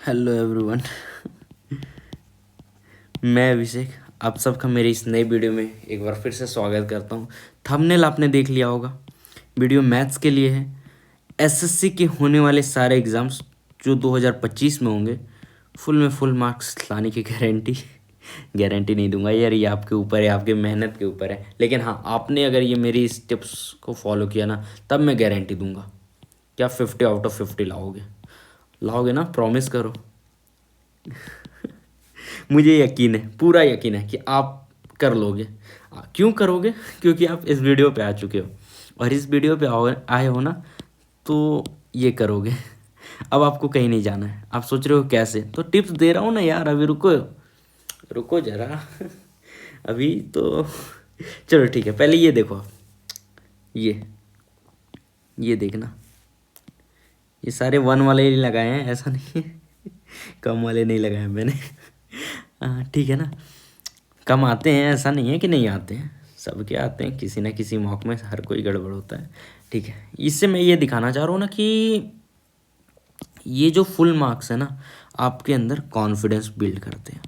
Hello everyone. मैं अभिषेक आप सबका मेरे इस नए वीडियो में एक बार फिर से स्वागत करता हूँ। थंबनेल आपने देख लिया होगा। वीडियो मैथ्स के लिए है। एसएससी के होने वाले सारे एग्ज़ाम्स जो 2025 में होंगे, फुल में फुल मार्क्स लाने की गारंटी नहीं दूंगा यार, ये आपके ऊपर है, आपके मेहनत के ऊपर है। लेकिन हाँ, आपने अगर ये मेरी इस टिप्स को फॉलो किया ना, तब मैं गारंटी दूंगा कि आप 50 आउट ऑफ 50 लाओगे ना, प्रॉमिस करो। मुझे यकीन है, पूरा यकीन है कि आप कर लोगे। क्यों करोगे? क्योंकि आप इस वीडियो पे आ चुके हो, और इस वीडियो पे आए हो ना, तो ये करोगे। अब आपको कहीं नहीं जाना है। आप सोच रहे हो कैसे, तो टिप्स दे रहा हूँ ना यार, अभी रुको, रुको जरा। अभी तो चलो ठीक है, पहले ये देखो आप। ये देखना, ये सारे वन वाले ही लगाए हैं, ऐसा नहीं है। कम वाले नहीं लगाए हैं मैंने। ठीक है ना। कम आते हैं, ऐसा नहीं है कि नहीं आते हैं, सबके आते हैं, किसी ना किसी मौक में हर कोई गड़बड़ होता है। ठीक है, इससे मैं ये दिखाना चाह रहा हूँ ना कि ये जो फुल मार्क्स है ना, आपके अंदर कॉन्फिडेंस बिल्ड करते हैं।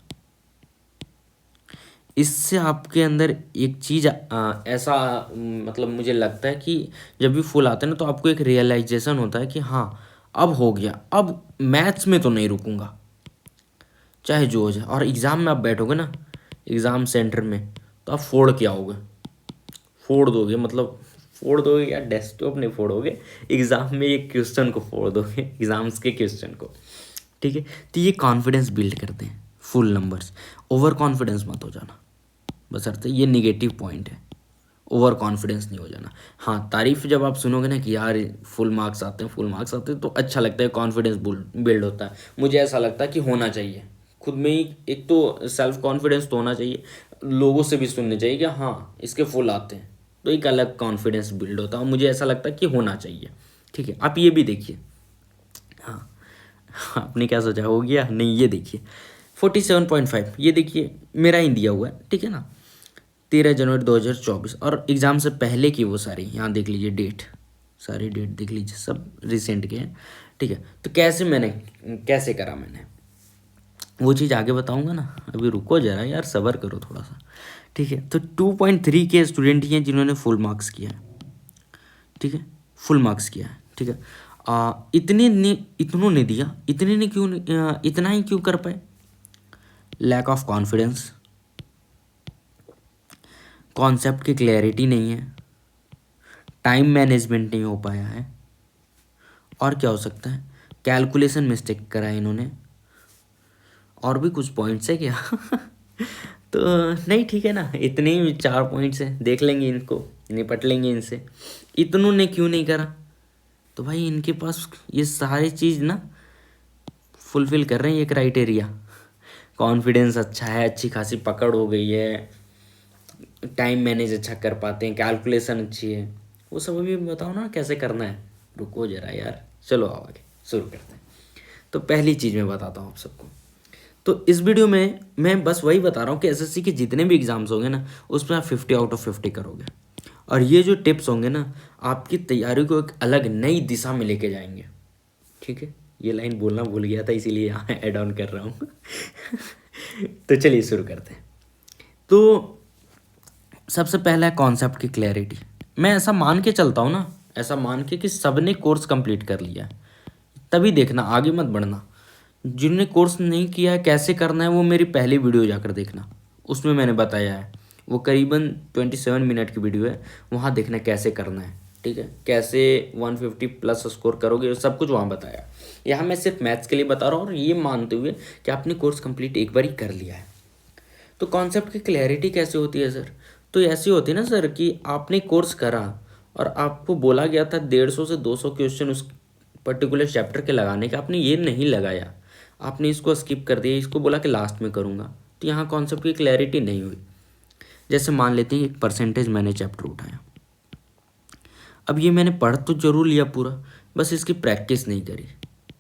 इससे आपके अंदर एक चीज़ ऐसा मतलब मुझे लगता है कि जब भी फुल आते हैं ना, तो आपको एक रियलाइजेशन होता है कि हाँ, अब हो गया, अब मैथ्स में तो नहीं रुकूंगा, चाहे जो हो जाए। और एग्ज़ाम में आप बैठोगे ना, एग्ज़ाम सेंटर में, तो आप फोड़ के आओगे, फोड़ दोगे, मतलब फोड़ दोगे या डेस्कटॉप नहीं फोड़ोगे, एग्ज़ाम में एक क्वेश्चन को फोड़ दोगे, एग्ज़ाम्स के क्वेश्चन को। ठीक है, तो ये कॉन्फिडेंस बिल्ड करते हैं फुल नंबर्स। ओवर कॉन्फिडेंस मत हो जाना, बशर्ते, ये निगेटिव पॉइंट है, ओवर कॉन्फिडेंस नहीं हो जाना। हाँ, तारीफ जब आप सुनोगे ना कि यार फुल मार्क्स आते हैं, फुल मार्क्स आते हैं, तो अच्छा लगता है, कॉन्फिडेंस बिल्ड होता है। मुझे ऐसा लगता है कि होना चाहिए खुद में ही। एक तो सेल्फ कॉन्फिडेंस तो होना चाहिए, लोगों से भी सुनने चाहिए कि हाँ इसके फुल आते हैं, तो एक अलग कॉन्फिडेंस बिल्ड होता है, और मुझे ऐसा लगता है कि होना चाहिए। ठीक है, आप ये भी देखिए। हाँ, आपने क्या सोचा हो गया? नहीं, ये देखिए 47.5, ये देखिए मेरा ही दिया हुआ है, ठीक है ना। 13 जनवरी 2024, और एग्ज़ाम से पहले की वो सारी यहाँ देख लीजिए डेट, सारी डेट देख लीजिए, सब रिसेंट के हैं। ठीक है, तो कैसे करा मैंने, वो चीज़ आगे बताऊंगा ना, अभी रुको जरा यार, सब्र करो थोड़ा सा। ठीक है, तो 2.3 के स्टूडेंट ही हैं जिन्होंने फुल मार्क्स किया है। ठीक है, फुल मार्क्स किया है। ठीक है, इतनों ने दिया, इतने ने क्यों इतना ही क्यों कर पाए? लैक ऑफ कॉन्फिडेंस, कॉन्सेप्ट की क्लैरिटी नहीं है, टाइम मैनेजमेंट नहीं हो पाया है, और क्या हो सकता है, कैलकुलेशन मिस्टेक करा है इन्होंने, और भी कुछ पॉइंट्स है क्या? तो नहीं, ठीक है ना, इतने ही 4 पॉइंट्स हैं, देख लेंगे इनको, निपट लेंगे इनसे। इतनों ने क्यों नहीं करा? तो भाई इनके पास ये सारी चीज़ ना फुलफिल कर रहे हैं ये क्राइटेरिया। कॉन्फिडेंस अच्छा है, अच्छी खासी पकड़ हो गई है, टाइम मैनेज अच्छा कर पाते हैं, कैलकुलेशन अच्छी है, वो सब अभी बताओ ना कैसे करना है। रुको जरा यार, चलो आओ आगे शुरू करते हैं। तो पहली चीज़ मैं बताता हूँ आप सबको। तो इस वीडियो में मैं बस वही बता रहा हूँ कि एसएससी के जितने भी एग्जाम्स होंगे ना, उसमें आप 50 आउट ऑफ 50 करोगे। और ये जो टिप्स होंगे ना, आपकी तैयारी को एक अलग नई दिशा में लेके जाएंगे। ठीक है, ये लाइन बोलना भूल गया था, इसीलिए यहाँ ऐड ऑन कर रहा हूँ। तो चलिए शुरू करते हैं। तो सबसे पहला है कॉन्सेप्ट की क्लैरिटी। मैं ऐसा मान के चलता हूँ ना, ऐसा मान के कि सबने कोर्स कंप्लीट कर लिया है, तभी देखना, आगे मत बढ़ना। जिनने कोर्स नहीं किया है कैसे करना है, वो मेरी पहली वीडियो जाकर देखना, उसमें मैंने बताया है। वो करीबन 27 मिनट की वीडियो है, वहाँ देखना कैसे करना है। ठीक है, कैसे 150 प्लस स्कोर करोगे, सब कुछ वहाँ बताया। यहाँ मैं सिर्फ मैथ्स के लिए बता रहा हूँ, और ये मानते हुए कि आपने कोर्स कंप्लीट एक बार ही कर लिया है। तो कॉन्सेप्ट की क्लैरिटी कैसे होती है सर? तो ऐसी होती है ना सर कि आपने कोर्स करा, और आपको बोला गया था 150 से 200 क्वेश्चन उस पर्टिकुलर चैप्टर के लगाने का, आपने ये नहीं लगाया, आपने इसको स्किप कर दिया, इसको बोला कि लास्ट में करूँगा, तो यहाँ कॉन्सेप्ट की क्लैरिटी नहीं हुई। जैसे मान लेते हैं एक परसेंटेज मैंने चैप्टर उठाया, अब ये मैंने पढ़ तो जरूर लिया पूरा, बस इसकी प्रैक्टिस नहीं करी,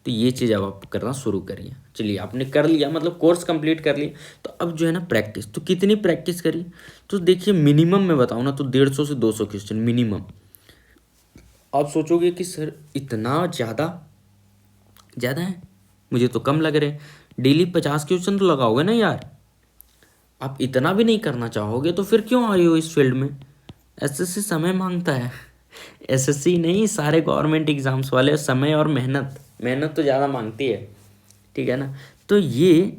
तो ये चीज़ अब आप करना शुरू करिए। चलिए, आपने कर लिया, मतलब कोर्स कंप्लीट कर लिया, तो अब जो है ना प्रैक्टिस, तो कितनी प्रैक्टिस करी? तो देखिए मिनिमम मैं बताऊँ ना, तो 150 से 200 क्वेश्चन मिनिमम। आप सोचोगे कि सर इतना ज़्यादा ज़्यादा है, मुझे तो कम लग रहे। डेली 50 क्वेश्चन तो लगाओगे ना यार। आप इतना भी नहीं करना चाहोगे तो फिर क्यों आए हो इस फील्ड में। एसएससी समय मांगता है। एसएससी नहीं, सारे गवर्नमेंट एग्जाम्स वाले समय और मेहनत, मेहनत तो ज़्यादा मांगती है, ठीक है ना। तो ये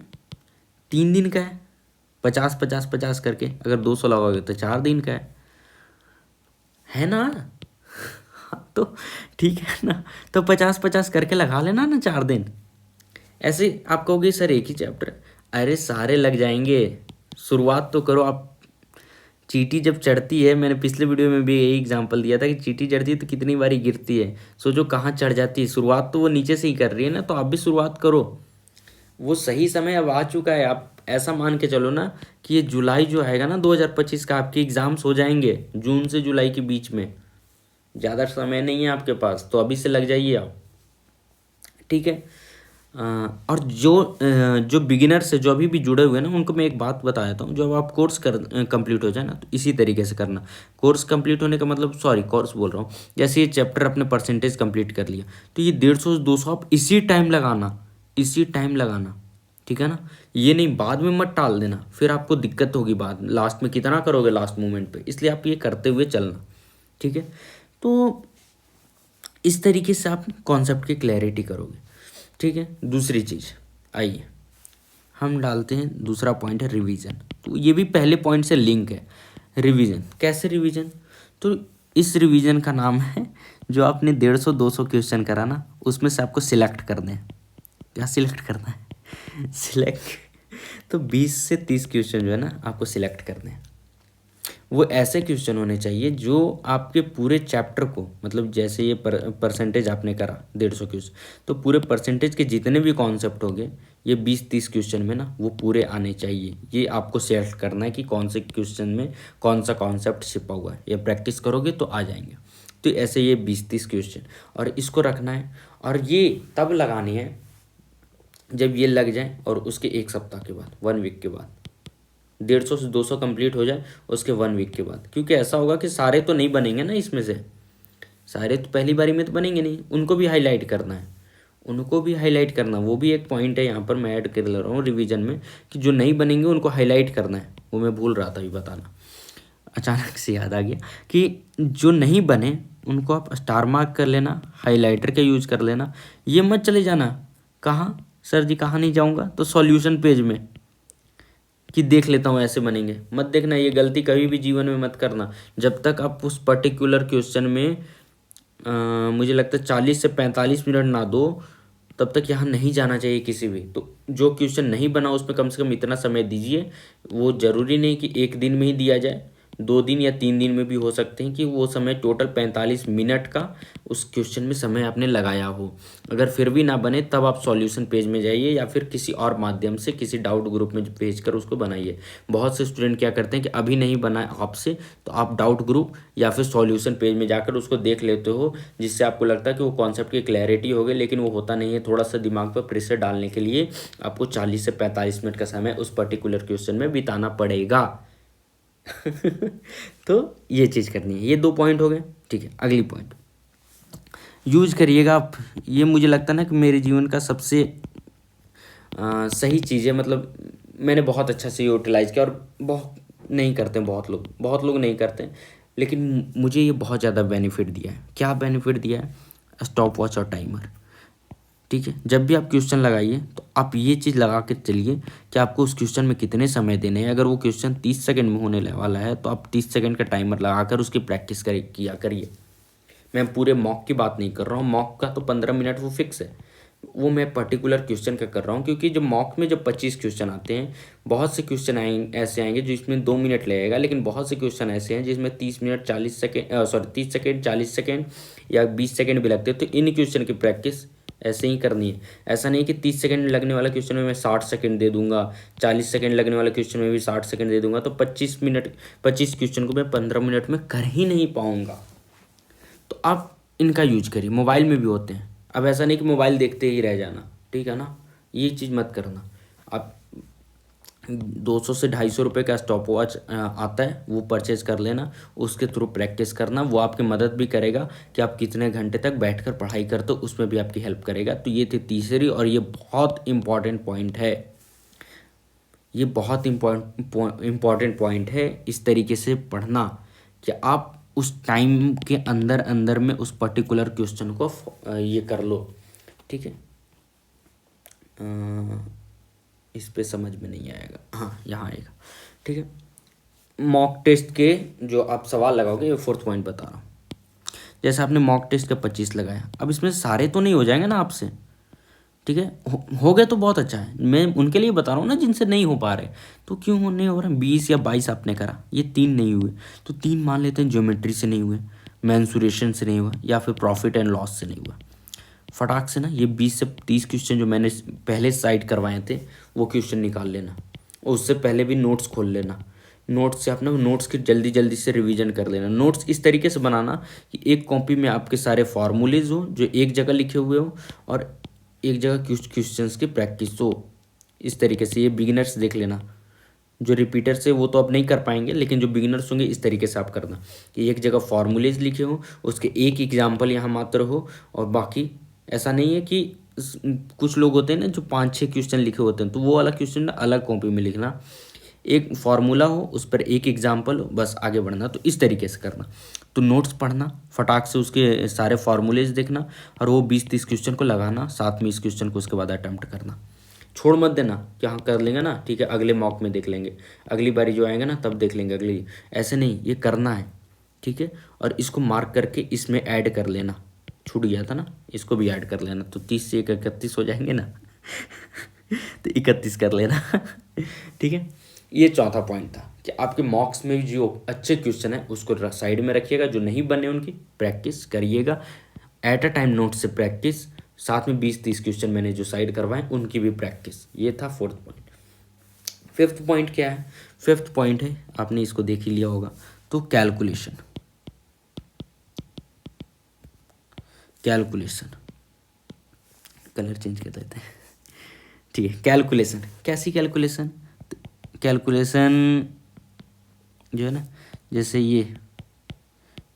3 दिन का है, 50 50 50 करके अगर 200 लगाओगे तो 4 दिन का है ना। हाँ, तो ठीक है ना। तो 50 50 करके लगा लेना ना 4 दिन। ऐसे आप कहोगे सर एक ही चैप्टर, अरे सारे लग जाएंगे। शुरुआत तो करो आप। चींटी जब चढ़ती है, मैंने पिछले वीडियो में भी यही एग्जांपल दिया था कि चींटी चढ़ती है तो कितनी बारी गिरती है, सोचो कहाँ चढ़ जाती है। शुरुआत तो वो नीचे से ही कर रही है ना, तो आप भी शुरुआत करो। वो सही समय अब आ चुका है। आप ऐसा मान के चलो ना कि ये जुलाई जो आएगा ना 2025 का, आपके एग्ज़ाम्स हो जाएंगे जून से जुलाई के बीच में। ज़्यादा समय नहीं है आपके पास, तो अभी से लग जाइए आप, ठीक है। और जो बिगिनर से जो अभी भी जुड़े हुए हैं ना, उनको मैं एक बात बता देता हूँ। जब आप कोर्स कंप्लीट हो जाए ना, तो इसी तरीके से करना। कोर्स कंप्लीट होने का मतलब, सॉरी कोर्स बोल रहा हूँ, जैसे ये चैप्टर अपने परसेंटेज कंप्लीट कर लिया तो ये 150 से 200 आप इसी टाइम लगाना, इसी टाइम लगाना, ठीक है ना। ये नहीं बाद में मत टाल देना, फिर आपको दिक्कत होगी बाद लास्ट में, कितना करोगे लास्ट मोमेंट पे। इसलिए आप ये करते हुए चलना, ठीक है। तो इस तरीके से आप कॉन्सेप्ट की क्लैरिटी करोगे, ठीक है। दूसरी चीज़, आइए हम डालते हैं दूसरा पॉइंट है रिवीजन। तो ये भी पहले पॉइंट से लिंक है। रिवीजन कैसे, रिवीजन तो इस रिवीजन का नाम है, जो आपने 150 200 क्वेश्चन करा ना, उसमें से आपको सिलेक्ट करना है। क्या सिलेक्ट करना है? सिलेक्ट, तो 20 से 30 क्वेश्चन जो है ना आपको सिलेक्ट करने हैं। वो ऐसे क्वेश्चन होने चाहिए जो आपके पूरे चैप्टर को, मतलब जैसे ये परसेंटेज आपने करा 150 क्वेश्चन, तो पूरे परसेंटेज के जितने भी कॉन्सेप्ट होंगे ये 20-30 क्वेश्चन में ना वो पूरे आने चाहिए। ये आपको सेलेक्ट करना है कि कौन से क्वेश्चन में कौन सा कॉन्सेप्ट छिपा हुआ है। ये प्रैक्टिस करोगे तो आ जाएंगे। तो ऐसे ये 20-30 क्वेश्चन, और इसको रखना है। और ये तब लगानी है जब ये लग जाए, और उसके 1 सप्ताह के बाद, 1 वीक के बाद, 150 से 200 कंप्लीट हो जाए उसके 1 वीक के बाद। क्योंकि ऐसा होगा कि सारे तो नहीं बनेंगे ना इसमें से, सारे तो पहली बारी में तो बनेंगे नहीं, उनको भी हाईलाइट करना है, उनको भी हाईलाइट करना। वो भी एक पॉइंट है यहाँ पर, मैं ऐड कर ले रहा हूँ रिवीजन में, कि जो नहीं बनेंगे उनको हाईलाइट करना है। वो मैं भूल रहा था अभी बताना, अचानक से याद आ गया कि जो नहीं बने उनको आप स्टार मार्क कर लेना, हाईलाइटर का यूज कर लेना। ये मत चले जाना, कहाँ सर जी कहाँ नहीं जाऊँगा, तो सॉल्यूशन पेज में कि देख लेता हूँ ऐसे बनेंगे, मत देखना। ये गलती कभी भी जीवन में मत करना। जब तक आप उस पर्टिकुलर क्वेश्चन में मुझे लगता है 40 से 45 मिनट ना दो, तब तक यहाँ नहीं जाना चाहिए किसी भी। तो जो क्वेश्चन नहीं बना उसमें कम से कम इतना समय दीजिए। वो ज़रूरी नहीं कि एक दिन में ही दिया जाए, 2 दिन या 3 दिन में भी हो सकते हैं कि वो समय टोटल 45 मिनट का उस क्वेश्चन में समय आपने लगाया हो। अगर फिर भी ना बने तब आप सॉल्यूशन पेज में जाइए, या फिर किसी और माध्यम से किसी डाउट ग्रुप में भेज कर उसको बनाइए। बहुत से स्टूडेंट क्या करते हैं कि अभी नहीं बना आपसे, तो आप डाउट ग्रुप या फिर सॉल्यूशन पेज में जाकर उसको देख लेते हो, जिससे आपको लगता है कि वो कॉन्सेप्ट की क्लैरिटी हो गई, लेकिन वो होता नहीं है। थोड़ा सा दिमाग पर प्रेशर डालने के लिए आपको 40 से 45 मिनट का समय उस पर्टिकुलर क्वेश्चन में बिताना पड़ेगा। तो ये चीज़ करनी है। ये 2 पॉइंट हो गए, ठीक है। अगली पॉइंट, यूज करिएगा आप। ये मुझे लगता है ना कि मेरे जीवन का सबसे सही चीज़ है। मतलब मैंने बहुत अच्छा से यूटिलाइज किया, और बहुत नहीं करते, बहुत लोग नहीं करते, लेकिन मुझे ये बहुत ज़्यादा बेनिफिट दिया है। क्या बेनिफिट दिया है? स्टॉप वॉच और टाइमर, ठीक है। जब भी आप क्वेश्चन लगाइए तो आप ये चीज़ लगा के चलिए कि आपको उस क्वेश्चन में कितने समय देने हैं। अगर वो क्वेश्चन 30 सेकंड में होने वाला है तो आप 30 सेकंड का टाइमर लगाकर उसकी प्रैक्टिस किया करिए। मैं पूरे मॉक की बात नहीं कर रहा हूँ, मॉक का तो 15 मिनट वो फिक्स है। वो मैं पर्टिकुलर क्वेश्चन का कर रहा हूँ, क्योंकि जो मॉक में जब 25 क्वेश्चन आते हैं, बहुत से क्वेश्चन आएंगे ऐसे आएंगे जिसमें 2 मिनट लगेगा, लेकिन बहुत से क्वेश्चन ऐसे हैं जिसमें 30 minute 40 second, sorry 30 second 40 second या 20 सेकेंड भी लगते हैं। तो इन क्वेश्चन की प्रैक्टिस ऐसे ही करनी है। ऐसा नहीं कि 30 सेकंड लगने वाला क्वेश्चन में मैं 60 सेकंड दे दूंगा, 40 सेकंड लगने वाला क्वेश्चन में भी 60 सेकंड दे दूंगा, तो 25 क्वेश्चन को मैं 15 मिनट में कर ही नहीं पाऊंगा। तो आप इनका यूज करिए। मोबाइल में भी होते हैं, अब ऐसा नहीं कि मोबाइल देखते ही रह जाना, ठीक है ना। ये चीज़ मत करना। आप 200 से 250 रुपये का स्टॉप वॉच आता है, वो परचेज कर लेना, उसके थ्रू प्रैक्टिस करना। वो आपकी मदद भी करेगा कि आप कितने घंटे तक बैठकर पढ़ाई करते हो, उसमें भी आपकी हेल्प करेगा। तो ये थी तीसरी, और ये बहुत इम्पॉर्टेंट पॉइंट है, ये बहुत इम्पॉर्टेंट पॉइंट है। इस तरीके से पढ़ना कि आप उस टाइम के अंदर अंदर में उस पर्टिकुलर क्वेश्चन को ये कर लो, ठीक है। इस पे समझ में नहीं आएगा, हाँ यहाँ आएगा, ठीक है। मॉक टेस्ट के जो आप सवाल लगाओगे, ये फोर्थ पॉइंट बता रहा हूँ। जैसे आपने मॉक टेस्ट का 25 लगाया, अब इसमें सारे तो नहीं हो जाएंगे ना आपसे, ठीक है। हो गए तो बहुत अच्छा है, मैं उनके लिए बता रहा हूँ ना जिनसे नहीं हो पा रहे। तो क्यों नहीं हो रहा, 20 या 22 आपने करा, ये 3 नहीं हुए, तो 3 मान लेते हैं ज्योमेट्री से नहीं हुए, मैंसुरेशन से नहीं हुआ, या फिर प्रॉफिट एंड लॉस से नहीं हुआ। फटाक से ना ये 20 से 30 क्वेश्चन जो मैंने पहले साइड करवाए थे, वो क्वेश्चन निकाल लेना, और उससे पहले भी नोट्स खोल लेना। नोट्स से अपना नोट्स की जल्दी जल्दी से रिवीजन कर लेना। नोट्स इस तरीके से बनाना कि एक कॉपी में आपके सारे फार्मूलेज हो जो एक जगह लिखे हुए हो, और एक जगह क्वेश्चंस की प्रैक्टिस हो। इस तरीके से ये बिगिनर्स देख लेना, जो रिपीटर से वो तो अब नहीं कर पाएंगे, लेकिन जो बिगिनर्स होंगे इस तरीके से आप करना कि एक जगह फार्मूलेज लिखे हो, उसके एक एग्जाम्पल यहाँ मात्र हो, और बाकी ऐसा नहीं है कि कुछ लोग होते हैं ना जो 5-6 क्वेश्चन लिखे होते हैं, तो वो वाला क्वेश्चन अलग कॉपी में लिखना, एक फार्मूला हो उस पर एक एग्जाम्पल हो, बस आगे बढ़ना। तो इस तरीके से करना। तो नोट्स पढ़ना, फटाक से उसके सारे फार्मूलेज देखना, और वो 20-30 क्वेश्चन को लगाना, साथ में इस क्वेश्चन को उसके बाद अटैम्प्ट करना। छोड़ मत देना कि हाँ कर लेंगे ना, ठीक है अगले मॉक में देख लेंगे, अगली बारी जो आएंगे ना तब देख लेंगे अगली, ऐसे नहीं, ये करना है, ठीक है। और इसको मार्क करके इसमें ऐड कर लेना, छूट गया था ना, इसको भी ऐड कर लेना, तो 30 से 31 हो जाएंगे ना तो 31 कर लेना ठीक है। ये चौथा पॉइंट था कि आपके मॉक्स में जो अच्छे क्वेश्चन है उसको साइड में रखिएगा, जो नहीं बने उनकी प्रैक्टिस करिएगा, एट अ टाइम नोट से प्रैक्टिस, साथ में 20-30 क्वेश्चन मैंने जो साइड करवाए उनकी भी प्रैक्टिस। ये था फोर्थ पॉइंट। फिफ्थ पॉइंट क्या है, फिफ्थ पॉइंट है, आपने इसको देख ही लिया होगा, तो कैलकुलेशन। कैलकुलेशन, कलर चेंज कर देते हैं, ठीक है। कैलकुलेशन, कैसी कैलकुलेशन, कैलकुलेशन जो है ना, जैसे ये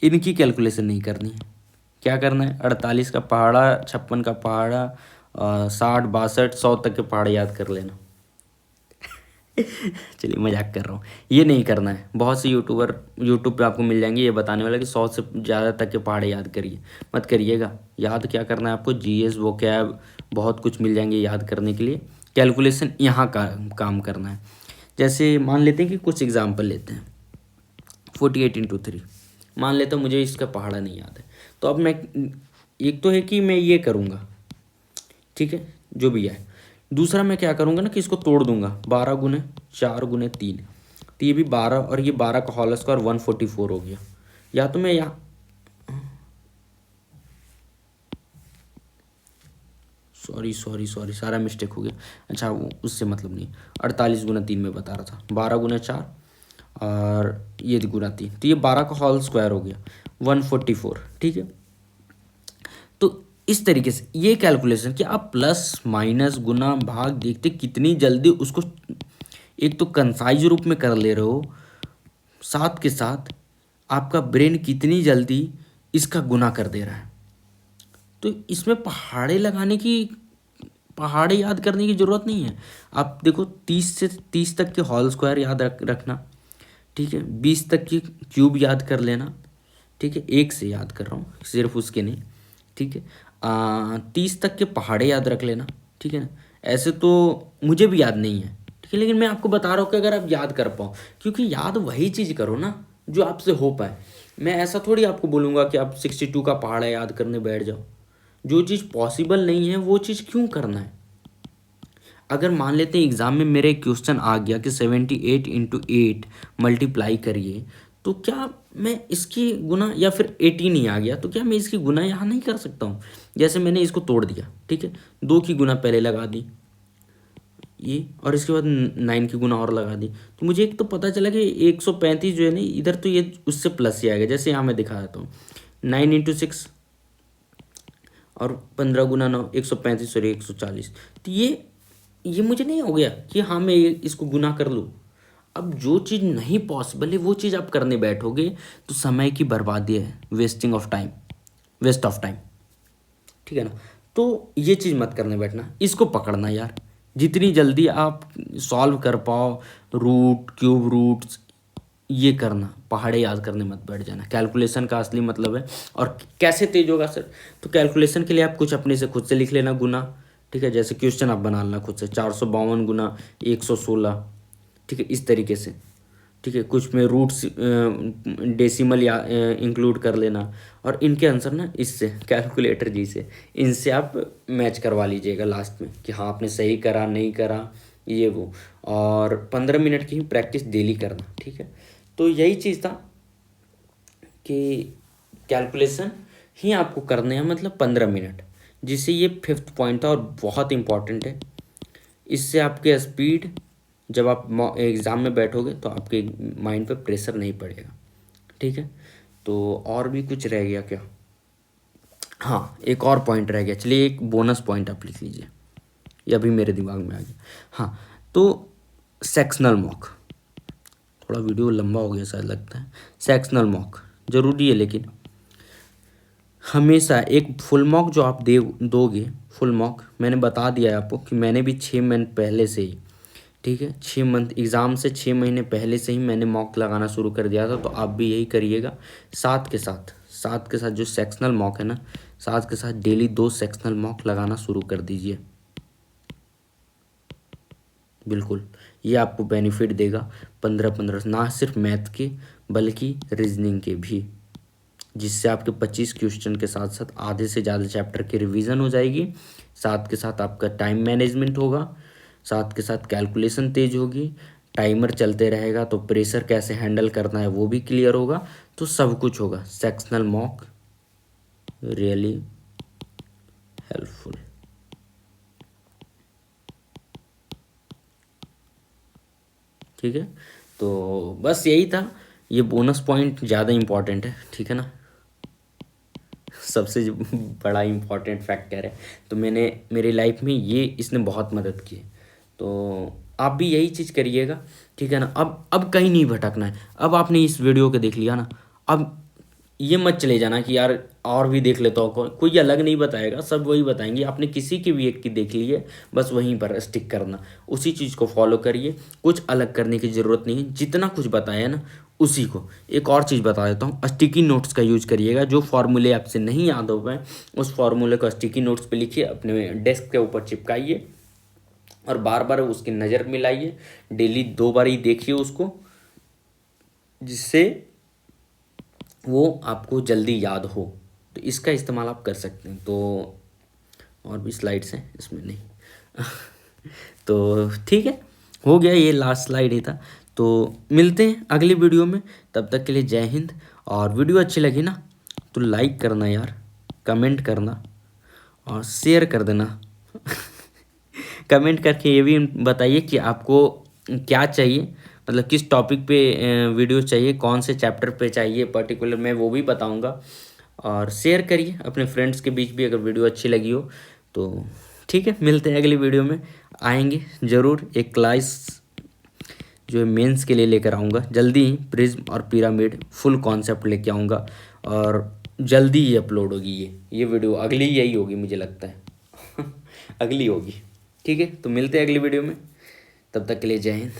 इनकी कैलकुलेशन नहीं करनी है। क्या करना है, 48 का पहाड़ा, 56 का पहाड़ा, 60, 62, 100 तक के पहाड़ याद कर लेना चलिए मजाक कर रहा हूँ, ये नहीं करना है। बहुत से यूट्यूब पे आपको मिल जाएंगे ये बताने वाला कि 100 से ज़्यादा तक के पहाड़ याद करिए, मत करिएगा। याद क्या करना है आपको, जीएस वोकैब बहुत कुछ मिल जाएंगे याद करने के लिए। कैलकुलेशन यहाँ का काम करना है। जैसे मान लेते हैं कि कुछ एग्जाम्पल लेते हैं, 48×3 मान लेता हूँ, मुझे इसका पहाड़ा नहीं याद है, तो अब मैं, एक तो है कि मैं ये करूँगा, ठीक है जो भी है। दूसरा मैं क्या करूँगा ना कि इसको तोड़ दूंगा, 12×4×3, तो ये भी 12, और ये 12 का होल स्क्वायर 144 हो गया। या तो मैं यहाँ, सॉरी सारा मिस्टेक हो गया, अच्छा वो उससे मतलब नहीं, 48×3 में बता रहा था, 12×4 और ये गुना 3, तो ये 12 का होल स्क्वायर हो गया 144, ठीक है। तो इस तरीके से ये कैलकुलेशन कि आप प्लस माइनस गुना भाग देखते कितनी जल्दी उसको एक तो कंसाइज रूप में कर ले रहे हो, साथ के साथ आपका ब्रेन कितनी जल्दी इसका गुना कर दे रहा है। तो इसमें पहाड़े याद करने की ज़रूरत नहीं है। आप देखो 30 से 30 तक के होल स्क्वायर याद रखना, ठीक है। 20 तक की क्यूब याद कर लेना, ठीक है, एक से याद कर रहा हूँ सिर्फ उसके नहीं, ठीक है। 30 तक के पहाड़े याद रख लेना, ठीक है ना। ऐसे तो मुझे भी याद नहीं है, ठीक है, लेकिन मैं आपको बता रहा हूँ कि अगर आप याद कर पाओ, क्योंकि याद वही चीज़ करो ना जो आपसे हो पाए। मैं ऐसा थोड़ी आपको बोलूँगा कि आप 62 का पहाड़ा याद करने बैठ जाओ, जो चीज़ पॉसिबल नहीं है वो चीज़ क्यों करना है। अगर मान लेते हैं एग्ज़ाम में मेरे क्वेश्चन आ गया कि 78×8 मल्टीप्लाई करिए, तो क्या मैं इसकी गुना, या फिर 18 ही आ गया तो क्या मैं इसकी गुना यहाँ नहीं कर सकता हूँ। जैसे मैंने इसको तोड़ दिया, ठीक है, 2 की गुना पहले लगा दी ये, और इसके बाद 9 की गुना और लगा दी, तो मुझे एक तो पता चला कि 135 जो है ना इधर, तो ये उससे प्लस ही आएगा। जैसे यहाँ मैं दिखा देता हूँ, 9×6 और 15×9 135 और 140, तो ये ये मुझे नहीं हो गया कि हाँ मैं इसको गुना कर लूँ। अब जो चीज़ नहीं पॉसिबल है वो चीज़ आप करने बैठोगे तो समय की बर्बादी है, wasting of time, waste of time, ठीक है ना। तो ये चीज़ मत करने बैठना, इसको पकड़ना यार। जितनी जल्दी आप सॉल्व कर पाओ रूट, क्यूब रूट्स, ये करना, पहाड़े याद करने मत बैठ जाना। कैलकुलेशन का असली मतलब है। और कैसे तेज होगा सर, तो कैलकुलेशन के लिए आप कुछ अपने से खुद से लिख लेना गुना, ठीक है। जैसे क्वेश्चन आप बना लेना खुद से, 452 गुना 116, ठीक है, इस तरीके से, ठीक है। कुछ में रूट्स डेसिमल या इंक्लूड कर लेना, और इनके आंसर ना इससे कैलकुलेटर जी से, इनसे आप मैच करवा लीजिएगा लास्ट में कि हाँ आपने सही करा नहीं करा, ये वो। और 15 मिनट की ही प्रैक्टिस डेली करना, ठीक है। तो यही चीज़ था कि कैलकुलेशन ही आपको करने हैं, मतलब 15 मिनट, जिससे ये फिफ्थ पॉइंट था और बहुत इंपॉर्टेंट है। इससे आपके स्पीड, जब आप एग्ज़ाम में बैठोगे तो आपके माइंड पे प्रेशर नहीं पड़ेगा, ठीक है। तो और भी कुछ रह गया क्या? हाँ, एक और पॉइंट रह गया, चलिए एक बोनस पॉइंट आप लिख लीजिए, ये अभी मेरे दिमाग में आ गया। हाँ, तो सेक्शनल मॉक, थोड़ा वीडियो लंबा हो गया शायद लगता है। सेक्शनल मॉक ज़रूरी है, लेकिन हमेशा एक फुल मॉक जो आप दोगे, फुल मॉक मैंने बता दिया है आपको कि मैंने भी 6 मंथ पहले से ही, ठीक है, 6 मंथ एग्ज़ाम से 6 महीने पहले से ही मैंने मॉक लगाना शुरू कर दिया था। तो आप भी यही करिएगा। साथ के साथ जो सेक्शनल मॉक है ना, साथ के साथ डेली 2 सेक्शनल मॉक लगाना शुरू कर दीजिए। बिल्कुल, ये आपको बेनिफिट देगा 15-15, ना सिर्फ मैथ के बल्कि रीजनिंग के भी, जिससे आपके 25 क्वेश्चन के साथ साथ आधे से ज़्यादा चैप्टर की रिवीजन हो जाएगी। साथ के साथ आपका टाइम मैनेजमेंट होगा, साथ के साथ कैलकुलेशन तेज होगी, टाइमर चलते रहेगा तो प्रेशर कैसे हैंडल करना है वो भी क्लियर होगा। तो सब कुछ होगा। Sectional mock really helpful. ठीक है, तो बस यही था। ये बोनस पॉइंट ज़्यादा इम्पॉर्टेंट है, ठीक है ना, सबसे जो बड़ा इम्पॉर्टेंट फैक्टर है। तो मैंने मेरी लाइफ में ये इसने बहुत मदद की है। तो आप भी यही चीज़ करिएगा, ठीक है ना। अब कहीं नहीं भटकना है। अब आपने इस वीडियो को देख लिया ना, अब ये मत चले जाना कि यार और भी देख लेता हूँ, कोई अलग नहीं बताएगा, सब वही बताएंगे। आपने किसी की भी एक की देख ली है, बस वहीं पर स्टिक करना, उसी चीज़ को फॉलो करिए। कुछ अलग करने की ज़रूरत नहीं है, जितना कुछ बताया ना उसी को। एक और चीज़ बता देता हूँ, स्टिकी नोट्स का यूज करिएगा। जो फार्मूले आपसे नहीं याद हो पाए, उस फार्मूले को स्टिकी नोट्स पे लिखिए, अपने डेस्क के ऊपर चिपकाइए और बार बार उसकी नज़र मिलाइए। डेली 2 बार ही देखिए उसको, जिससे वो आपको जल्दी याद हो। तो इसका इस्तेमाल आप कर सकते हैं। तो और भी स्लाइड्स हैं इसमें, नहीं तो ठीक है, हो गया, ये लास्ट स्लाइड ही था। तो मिलते हैं अगली वीडियो में, तब तक के लिए जय हिंद। और वीडियो अच्छी लगी ना तो लाइक करना यार, कमेंट करना और शेयर कर देना कमेंट करके ये भी बताइए कि आपको क्या चाहिए, मतलब किस टॉपिक पे वीडियो चाहिए, कौन से चैप्टर पे चाहिए पर्टिकुलर, मैं वो भी बताऊंगा। और शेयर करिए अपने फ्रेंड्स के बीच भी अगर वीडियो अच्छी लगी हो तो। ठीक है, मिलते हैं अगली वीडियो में, आएंगे ज़रूर। एक क्लास जो है मेंस के लिए लेकर आऊँगा जल्दी ही, प्रिज्म और पिरामिड फुल कॉन्सेप्ट लेके आऊँगा। और जल्दी ही अपलोड होगी ये वीडियो, अगली यही होगी मुझे लगता है अगली होगी। ठीक है, तो मिलते हैं अगली वीडियो में, तब तक के लिए जय हिंद।